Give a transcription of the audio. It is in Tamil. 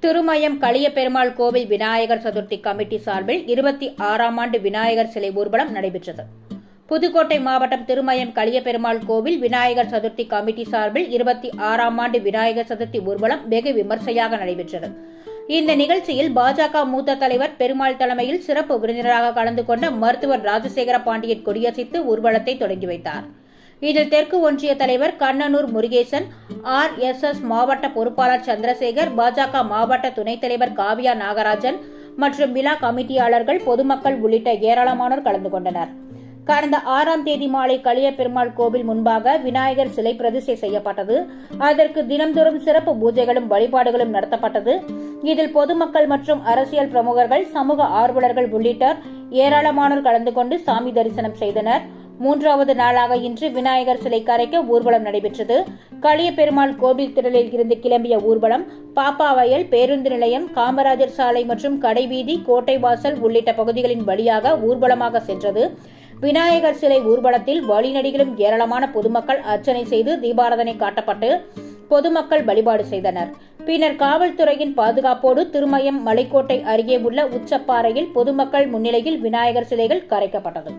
திருமயம் களியபெருமாள் கோவில் விநாயகர் சதுர்த்தி கமிட்டி சார்பில் 26ஆம் ஆண்டு விநாயகர் சிலை ஊர்வலம் நடைபெற்றது. புதுக்கோட்டை மாவட்டம் திருமயம் களியபெருமாள் கோவில் விநாயகர் சதுர்த்தி கமிட்டி சார்பில் 26ஆம் ஆண்டு விநாயகர் சதுர்த்தி ஊர்வலம் வெகு விமர்சையாக நடைபெற்றது. இந்த நிகழ்ச்சியில் பாஜக மூத்த தலைவர் பெருமாள் தலைமையில் சிறப்பு விருந்தினராக கலந்து கொண்ட மருத்துவர் ராஜசேகர பாண்டியன் கொடியசைத்து ஊர்வலத்தை தொடங்கி வைத்தார். இதில் தெற்கு ஒன்றிய தலைவர் கண்ணனூர் முருகேசன், RSS மாவட்ட பொறுப்பாளர் சந்திரசேகர், பாஜக மாவட்ட துணைத் தலைவர் காவியா நாகராஜன் மற்றும் விழா கமிட்டியாளர்கள், பொதுமக்கள் உள்ளிட்ட ஏராளமானோர் கலந்து கொண்டனர். கடந்த 6ஆம் தேதி மாலை களியபெருமாள் கோவில் முன்பாக விநாயகர் சிலை பிரதிஷ்டை செய்யப்பட்டது. அதற்கு தினம்தோறும் சிறப்பு பூஜைகளும் வழிபாடுகளும் நடத்தப்பட்டது. இதில் பொதுமக்கள் மற்றும் அரசியல் பிரமுகர்கள், சமூக ஆர்வலர்கள் உள்ளிட்ட ஏராளமானோர் கலந்து கொண்டு சாமி தரிசனம் செய்தனர். 3வது நாளாக இன்று விநாயகர் சிலை கரைக்க ஊர்வலம் நடைபெற்றது. களியபெருமாள் கோவில் திடலில் இருந்து கிளம்பிய ஊர்வலம் பாப்பாவயல், பேருந்து நிலையம், காமராஜர் சாலை மற்றும் கடைவீதி, கோட்டை வாசல் உள்ளிட்ட பகுதிகளின் வழியாக ஊர்வலமாக சென்றது. விநாயகர் சிலை ஊர்வலத்தில் வழிநடிகளும் ஏராளமான பொதுமக்கள் அர்ச்சனை செய்து தீபாராதனை காட்டப்பட்டு பொதுமக்கள் வழிபாடு செய்தனர். பின்னர் காவல்துறையின் பாதுகாப்போடு திருமயம் மலைக்கோட்டை அருகே உள்ள உச்சப்பாறையில் பொதுமக்கள் முன்னிலையில் விநாயகர் சிலைகள் கரைக்கப்பட்டது.